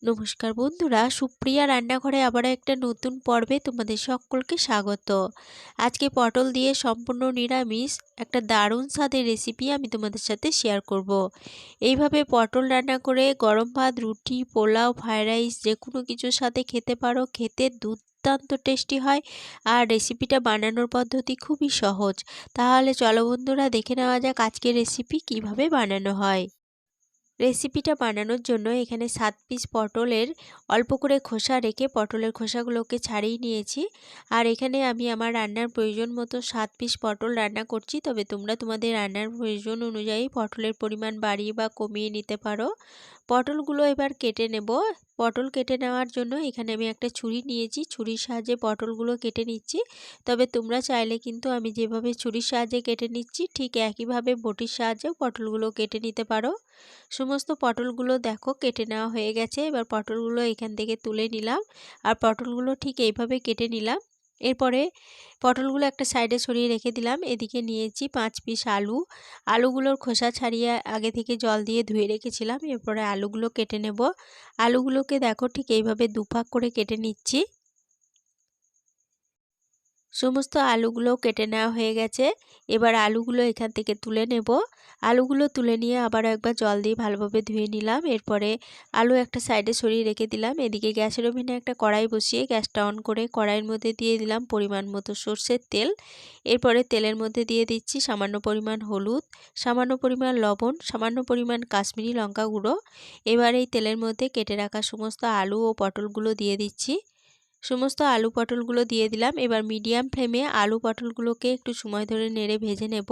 নমস্কার বন্ধুরা, সুপ্রিয়া রান্নাঘরে আবার একটা নতুন পর্বে তোমাদের সকলকে স্বাগত। আজকে পটল দিয়ে সম্পূর্ণ নিরামিষ একটা দারুণ স্বাদের রেসিপি আমি তোমাদের সাথে শেয়ার করব। এইভাবে পটল রান্না করে গরম ভাত, রুটি, পোলাও, ফ্রাইড রাইস যে কোনো কিছুর সাথে খেতে পারো। খেতে দুর্দান্ত টেস্টি হয় আর রেসিপিটা বানানোর পদ্ধতি খুবই সহজ। তাহলে চলো বন্ধুরা, দেখে নেওয়া যাক আজকের রেসিপি কিভাবে বানানো হয়। রেসিপিটা বানানোর জন্য এখানে 7 পিস পটলের অল্প করে খোসা রেখে পটলের খোসাগুলোকে ছাড়িয়ে নিয়েছি। আর এখানে আমি আমার রান্নার প্রয়োজন মতো 7 পিস পটল রান্না করছি, তবে তোমরা তোমাদের রান্নার প্রয়োজন অনুযায়ী পটলের পরিমাণ বাড়িয়ে বা কমিয়ে নিতে পারো। পটলগুলো এবার কেটে নেব। পটল কেটে নেওয়ার জন্য এখানে আমি একটা ছুরি নিয়েছি, ছুরির সাহায্যে পটলগুলো কেটে নিচ্ছি। তবে তোমরা চাইলে কিন্তু আমি যেভাবে ছুরির সাহায্যে কেটে নিচ্ছি ঠিক একইভাবে বটির সাহায্যেও পটলগুলো কেটে নিতে পারো। সমস্ত পটলগুলো দেখো কেটে নেওয়া হয়ে গেছে। এবার পটলগুলো এখান থেকে তুলে নিলাম আর পটলগুলো ঠিক এইভাবে কেটে নিলাম। এরপরে পটলগুলো একটা সাইডে সরিয়ে রেখে দিলাম। এদিকে নিয়েছি 5 পিস আলু। আলুগুলোর খোসা ছাড়িয়ে আগে থেকে জল দিয়ে ধুয়ে রেখেছিলাম। এরপরে আলুগুলো কেটে নেব। আলুগুলোকে দেখো ঠিক এইভাবে দুভাগ করে কেটে নিচ্ছি। সমস্ত আলুগুলো কেটে নেওয়া হয়ে গেছে। এবার আলুগুলো এখান থেকে তুলে নেব। আলুগুলো তুলে নিয়ে আবার একবার জল দিয়ে ভালোভাবে ধুয়ে নিলাম। এরপরে আলু একটা সাইডে সরিয়ে রেখে দিলাম। এদিকে গ্যাসের ওভেনে একটা কড়াই বসিয়ে গ্যাসটা অন করে কড়াইয়ের মধ্যে দিয়ে দিলাম পরিমাণ মতো সর্ষের তেল। এরপরে তেলের মধ্যে দিয়ে দিচ্ছি সামান্য পরিমাণ হলুদ, সামান্য পরিমাণ লবণ, সামান্য পরিমাণ কাশ্মীরি লঙ্কা গুঁড়ো। এবার এই তেলের মধ্যে কেটে রাখা সমস্ত আলু ও পটলগুলো দিয়ে দিচ্ছি। সমস্ত আলু পটলগুলো দিয়ে দিলাম। এবার মিডিয়াম ফ্লেমে আলু পটলগুলোকে একটু সময় ধরে নেড়ে ভেজে নেব।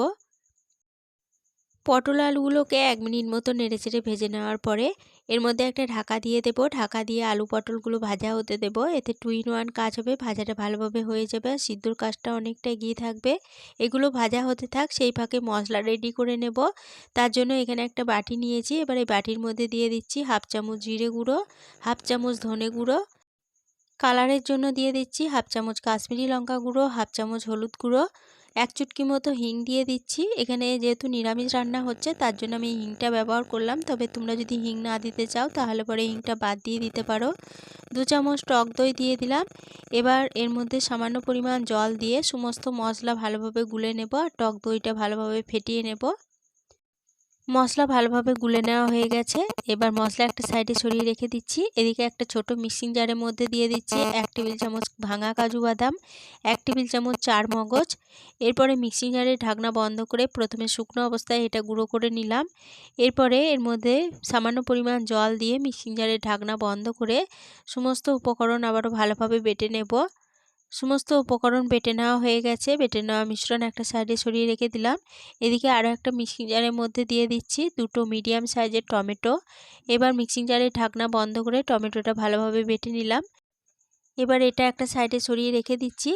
পটল আলুগুলোকে 1 মিনিট মতো নেড়েচেড়ে ভেজে নেওয়ার পরে এর মধ্যে একটা ঢাকা দিয়ে দেব। ঢাকা দিয়ে আলু পটলগুলো ভাজা হতে দেব। এতে 2 in 1 কাজ হবে, ভাজাটা ভালোভাবে হয়ে যাবে আর সিদ্ধর কাজটা অনেকটা এগিয়ে থাকবে। এগুলো ভাজা হতে থাক, সেই ফাঁকে মশলা রেডি করে নেব। তার জন্য এখানে একটা বাটি নিয়েছি। এবার এই বাটির মধ্যে দিয়ে দিচ্ছি 1/2 চামচ জিরে গুঁড়ো, 1/2 চামচ ধনে গুঁড়ো, কালারের জন্য দিয়ে দিচ্ছি 1/2 চামচ কাশ্মীরি লঙ্কা গুঁড়ো, 1/2 চামচ হলুদ গুঁড়ো, 1 চুটকি মতো হিং দিয়ে দিচ্ছি। এখানে যেহেতু নিরামিষ রান্না হচ্ছে তার জন্য আমি হিংটা ব্যবহার করলাম, তবে তোমরা যদি হিং না দিতে চাও তাহলে পরে হিংটা বাদ দিয়ে দিতে পারো। 2 চামচ টক দই দিয়ে দিলাম। এবার এর মধ্যে সামান্য পরিমাণ জল দিয়ে সমস্ত মশলা ভালোভাবে গুলে নেব আর টক দইটা ভালোভাবে ফেটিয়ে নেব। মশলা ভালোভাবে গুলে নেওয়া হয়ে গেছে। এবার মশলা একটা সাইডে সরিয়ে রেখে দিচ্ছি। এদিকে একটা ছোট মিক্সিং জারের মধ্যে দিয়ে দিচ্ছি 1 টেবিল চামচ ভাঙা কাজু বাদাম, 1 টেবিল চামচ চার মগজ। এরপরে মিক্সিং জারের ঢাকনা বন্ধ করে প্রথমে শুকনো অবস্থায় এটা গুঁড়ো করে নিলাম। এরপরে এর মধ্যে সামান্য পরিমাণ জল দিয়ে মিক্সিং জারের ঢাকনা বন্ধ করে সমস্ত উপকরণ আবারও ভালোভাবে বেটে নেব। সমস্ত উপকরণ বেটে নেওয়া হয়ে গেছে। বেটে নেওয়া মিশ্রণ একটা সাইডে সরিয়ে রেখে দিলাম। এদিকে আরও একটা মিক্সিং জারের মধ্যে দিয়ে দিচ্ছি 2টো মিডিয়াম সাইজের টমেটো। এবার মিক্সিং জারের ঢাকনা বন্ধ করে টমেটোটা ভালোভাবে বেটে নিলাম। এবার এটা একটা সাইডে সরিয়ে রেখে দিচ্ছি।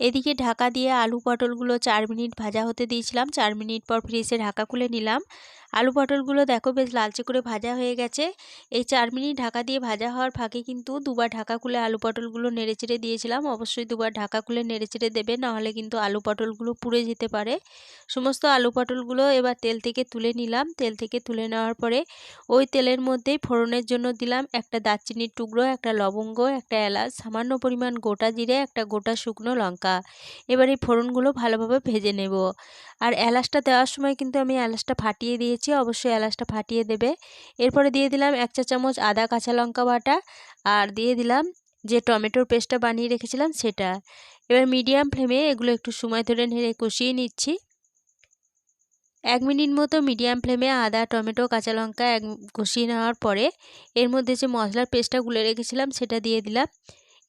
এদিকে ঢাকা দিয়ে আলু পটলগুলো 4 মিনিট ভাজা হতে দিয়েছিলাম। 4 মিনিট পর ফিরে এসে ঢাকা খুলে নিলাম। আলু পটলগুলো দেখো বেশ লালচে করে ভাজা হয়ে গেছে। এই 4 মিনিট ঢাকা দিয়ে ভাজা হওয়ার ফাঁকে কিন্তু দুবার ঢাকা খুলে আলু পটলগুলো নেড়েচেড়ে দিয়েছিলাম। অবশ্যই দুবার ঢাকা খুলে নেড়েচেড়ে দেবে, নাহলে কিন্তু আলু পটলগুলো পুড়ে যেতে পারে। সমস্ত আলু পটলগুলো এবার তেল থেকে তুলে নিলাম। তেল থেকে তুলে নেওয়ার পরে ওই তেলের মধ্যেই ফোড়নের জন্য দিলাম একটা দারচিনির টুকরো, একটা লবঙ্গ, একটা এলাচ, সামান্য পরিমাণ গোটা জিরে, একটা গোটা শুকনো লঙ্কা। এবার এই ফোড়নগুলো ভালোভাবে ভেজে নেব। আর এলাচটা দেওয়ার সময় কিন্তু আমি এলাচটা ফাটিয়ে দিয়েছি, অবশ্যই এলাচটা ফাটিয়ে দেবে। এরপরে দিয়ে দিলাম 1 চা চামচ আদা কাঁচা লঙ্কা বাটা আর দিয়ে দিলাম যে টমেটোর পেস্টটা বানিয়ে রেখেছিলাম সেটা। এবার মিডিয়াম ফ্লেমে এগুলো একটু সময় ধরে নেড়ে কষিয়ে নিচ্ছি। 1 মিনিট মতো মিডিয়াম ফ্লেমে আদা, টমেটো, কাঁচা লঙ্কা কষিয়ে নেওয়ার পরে এর মধ্যে যে মশলার পেস্টটা গুলে রেখেছিলাম সেটা দিয়ে দিলাম।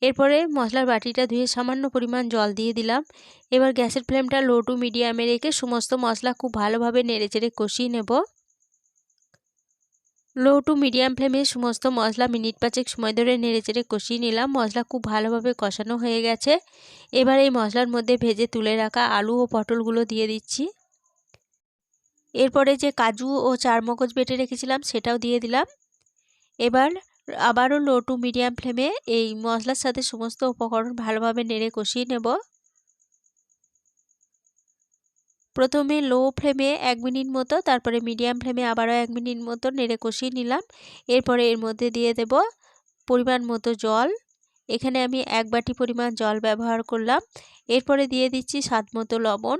এরপরে মশলার বাটিটা ধুয়ে সামান্য পরিমাণ জল দিয়ে দিলাম। এবার গ্যাসের ফ্লেমটা লো টু মিডিয়ামে রেখে সমস্ত মশলা খুব ভালোভাবে নেড়েচেড়ে কষিয়ে নেব। লো টু মিডিয়াম ফ্লেমে সমস্ত মশলা মিনিট 5 সময় ধরে নেড়েচেড়ে কষিয়ে নিলাম। মশলা খুব ভালোভাবে কষানো হয়ে গেছে। এবার এই মশলার মধ্যে ভেজে তুলে রাখা আলু ও পটলগুলো দিয়ে দিচ্ছি। এরপরে যে কাজু ও চারমগজ বেটে রেখেছিলাম সেটাও দিয়ে দিলাম। এবার আবারও লো টু মিডিয়াম ফ্লেমে এই মশলার সাথে সমস্ত উপকরণ ভালোভাবে নেড়ে কষিয়ে নেব। প্রথমে লো ফ্লেমে 1 মিনিট মতো, তারপরে মিডিয়াম ফ্লেমে আবারও 1 মিনিট মতো নেড়ে কষিয়ে নিলাম। এরপরে এর মধ্যে দিয়ে দেব পরিমাণ মতো জল, এখানে আমি 1 বাটি পরিমাণ জল ব্যবহার করলাম। এরপরে দিয়ে দিচ্ছি স্বাদ মতো লবণ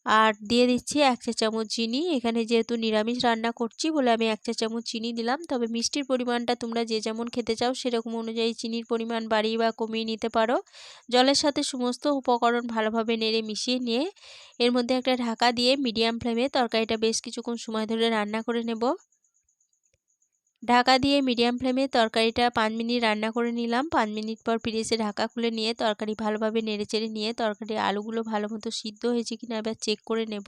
আর দিয়ে দিচ্ছি 1 চা চামচ চিনি। এখানে যেহেতু নিরামিষ রান্না করছি বলে আমি 1 চা চামচ চিনি দিলাম। তবে মিষ্টির পরিমাণটা তোমরা যে যেমন খেতে চাও সেরকম অনুযায়ী চিনির পরিমাণ বাড়িয়ে বা কমিয়ে নিতে পারো। জলের সাথে সমস্ত উপকরণ ভালোভাবে নেড়ে মিশিয়ে নিয়ে এর মধ্যে একটা ঢাকা দিয়ে মিডিয়াম ফ্লেমে তরকারিটা বেশ কিছুক্ষণ সময় ধরে রান্না করে নেব। ঢাকা দিয়ে মিডিয়াম ফ্লেমে তরকারিটা 5 মিনিট রান্না করে নিলাম। 5 মিনিট পর ফিরে এসে ঢাকা খুলে নিয়ে তরকারি ভালোভাবে নেড়েচেড়ে নিয়ে তরকারির আলুগুলো ভালো মতো সিদ্ধ হয়েছে কিনা এবার চেক করে নেব।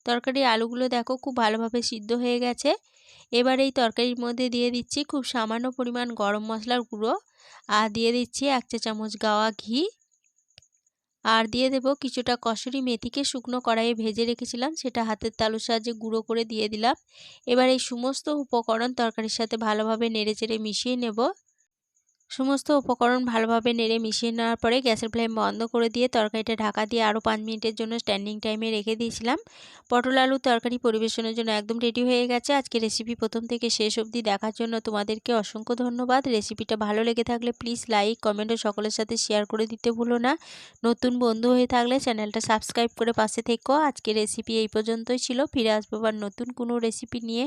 তরকারির আলুগুলো দেখো খুব ভালোভাবে সিদ্ধ হয়ে গেছে। এবার এই তরকারির মধ্যে দিয়ে দিচ্ছি খুব সামান্য পরিমাণ গরম মশলার গুঁড়ো আর দিয়ে দিচ্ছি 1 চা চামচ গাওয়া ঘি আর দিয়ে দেব কিছুটা কসুরি মেথিকে শুকনো কড়াইয়ে ভেজে রেখেছিলাম, সেটা হাতের তালুর সাহায্যে গুঁড়ো করে দিয়ে দিলাম। এবার এই সমস্ত উপকরণ তরকারির সাথে ভালোভাবে নেড়েচেড়ে মিশিয়ে নেব। সমস্ত উপকরণ ভালোভাবে নেড়ে মিশিয়ে নেওয়ার পরে গ্যাসের ফ্লেম বন্ধ করে দিয়ে তরকারিটা ঢাকা দিয়ে আরও 5 মিনিটের জন্য স্ট্যান্ডিং টাইমে রেখে দিয়েছিলাম। পটল আলুর তরকারি পরিবেশনের জন্য একদম রেডি হয়ে গেছে। আজকে রেসিপি প্রথম থেকে শেষ অবধি দেখার জন্য তোমাদেরকে অসংখ্য ধন্যবাদ। রেসিপিটা ভালো লেগে থাকলে প্লিজ লাইক, কমেন্ট ও সকলের সাথে শেয়ার করে দিতে ভুলো না। নতুন বন্ধু হয়ে থাকলে চ্যানেলটা সাবস্ক্রাইব করে পাশে থেকো। আজকে রেসিপি এই পর্যন্তই ছিল। ফিরে আসবো আবার নতুন কোনো রেসিপি নিয়ে।